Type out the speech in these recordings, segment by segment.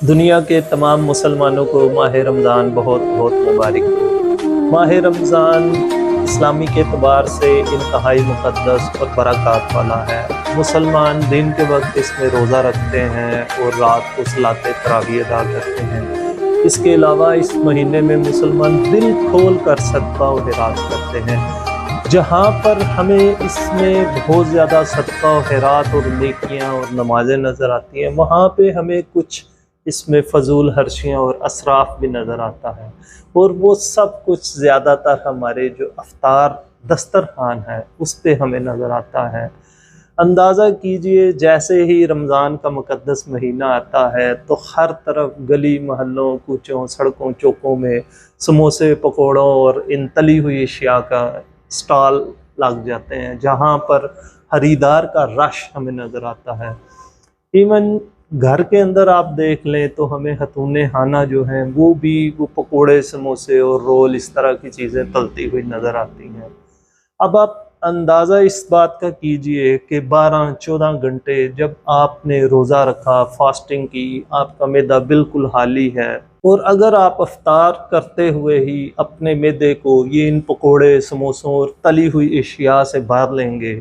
دنیا کے تمام مسلمانوں کو ماہ رمضان بہت بہت مبارک ہو۔ ماہ رمضان اسلامی کے اعتبار سے انتہائی مقدس اور برکات والا ہے۔ مسلمان دن کے وقت اس میں روزہ رکھتے ہیں اور رات کو صلاۃ تراویح ادا کرتے ہیں۔ اس کے علاوہ اس مہینے میں مسلمان دل کھول کر صدقہ و خیرات کرتے ہیں۔ جہاں پر ہمیں اس میں بہت زیادہ صدقہ و خیرات اور نیکیاں اور نمازیں نظر آتی ہیں، وہاں پہ ہمیں کچھ اس میں فضول خرچیاں اور اسراف بھی نظر آتا ہے، اور وہ سب کچھ زیادہ تر ہمارے جو افطار دسترخوان ہے اس پہ ہمیں نظر آتا ہے۔ اندازہ کیجئے جیسے ہی رمضان کا مقدس مہینہ آتا ہے تو ہر طرف گلی محلوں کوچوں سڑکوں چوکوں میں سموسے پکوڑوں اور ان تلی ہوئی اشیاء کا سٹال لگ جاتے ہیں، جہاں پر خریدار کا رش ہمیں نظر آتا ہے۔ ایون گھر کے اندر آپ دیکھ لیں تو ہمیں خاتون خانہ جو ہیں وہ پکوڑے سموسے اور رول اس طرح کی چیزیں تلتی ہوئی نظر آتی ہیں۔ اب آپ اندازہ اس بات کا کیجئے کہ 12-14 گھنٹے جب آپ نے روزہ رکھا، فاسٹنگ کی، آپ کا معدہ بالکل خالی ہے، اور اگر آپ افطار کرتے ہوئے ہی اپنے معدے کو یہ ان پکوڑے سموسوں اور تلی ہوئی اشیاء سے بھر لیں گے،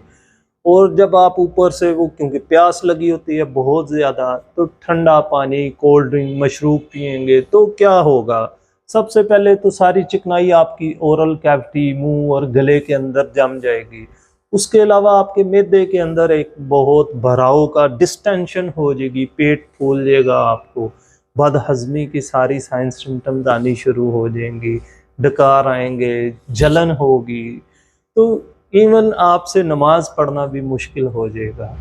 اور جب آپ اوپر سے وہ کیونکہ پیاس لگی ہوتی ہے بہت زیادہ تو ٹھنڈا پانی کولڈ ڈرنک مشروب پئیں گے تو کیا ہوگا؟ سب سے پہلے تو ساری چکنائی آپ کی اورل کیوٹی منہ اور گلے کے اندر جم جائے گی۔ اس کے علاوہ آپ کے معدے کے اندر ایک بہت بھراؤ کا ڈسٹینشن ہو جائے گی، پیٹ پھول جائے گا، آپ کو بد ہضمی کی ساری سائن سمٹمز آنی شروع ہو جائیں گی، ڈکار آئیں گے، جلن ہوگی، تو ایون آپ سے نماز پڑھنا بھی مشکل ہو جائے گا۔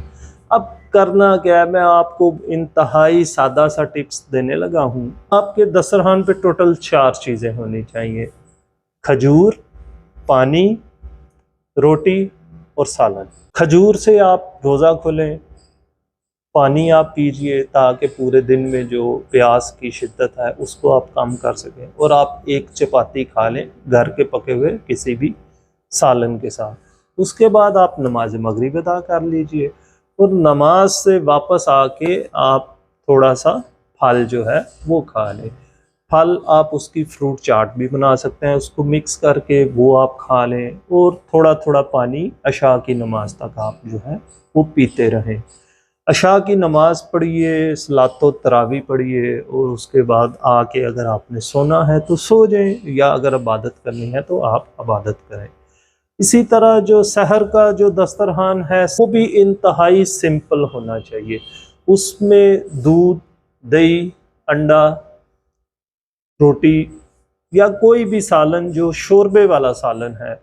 اب کرنا کیا ہے، میں آپ کو انتہائی سادہ سا ٹپس دینے لگا ہوں۔ آپ کے دسترخوان پہ ٹوٹل 4 چیزیں ہونی چاہیے: کھجور، پانی، روٹی اور سالن۔ کھجور سے آپ روزہ کھولیں، پانی آپ پیجئے تاکہ پورے دن میں جو پیاس کی شدت ہے اس کو آپ کم کر سکیں، اور آپ ایک چپاتی کھا لیں گھر کے پکے ہوئے کسی بھی سالن کے ساتھ۔ اس کے بعد آپ نماز مغرب ادا کر لیجئے، اور نماز سے واپس آ کے آپ تھوڑا سا پھل جو ہے وہ کھا لیں۔ پھل آپ اس کی فروٹ چاٹ بھی بنا سکتے ہیں، اس کو مکس کر کے وہ آپ کھا لیں، اور تھوڑا تھوڑا پانی عشاء کی نماز تک آپ جو ہے وہ پیتے رہیں۔ عشاء کی نماز پڑھیے، صلاۃ و تراویح پڑھیے، اور اس کے بعد آ کے اگر آپ نے سونا ہے تو سو جائیں، یا اگر عبادت کرنی ہے تو آپ عبادت کریں۔ اسی طرح جو سحر کا جو دسترخوان ہے وہ بھی انتہائی سمپل ہونا چاہیے۔ اس میں دودھ، دہی، انڈا، روٹی یا کوئی بھی سالن جو شوربے والا سالن ہے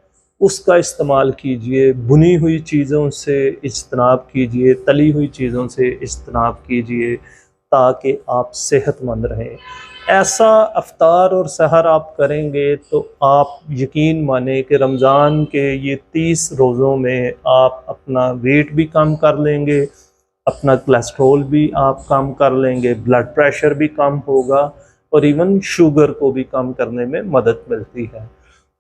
اس کا استعمال کیجئے۔ بھنی ہوئی چیزوں سے اجتناب کیجئے، تلی ہوئی چیزوں سے اجتناب کیجئے تاکہ آپ صحت مند رہیں۔ ایسا افطار اور سحر آپ کریں گے تو آپ یقین مانیں کہ رمضان کے یہ 30 روزوں میں آپ اپنا ویٹ بھی کم کر لیں گے، اپنا کولیسٹرول بھی آپ کم کر لیں گے، بلڈ پریشر بھی کم ہوگا، اور ایون شوگر کو بھی کم کرنے میں مدد ملتی ہے۔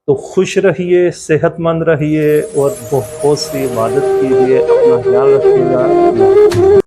تو خوش رہیے، صحت مند رہیے، اور بہت سی عبادت کیجیے، اپنا خیال رکھیے گا۔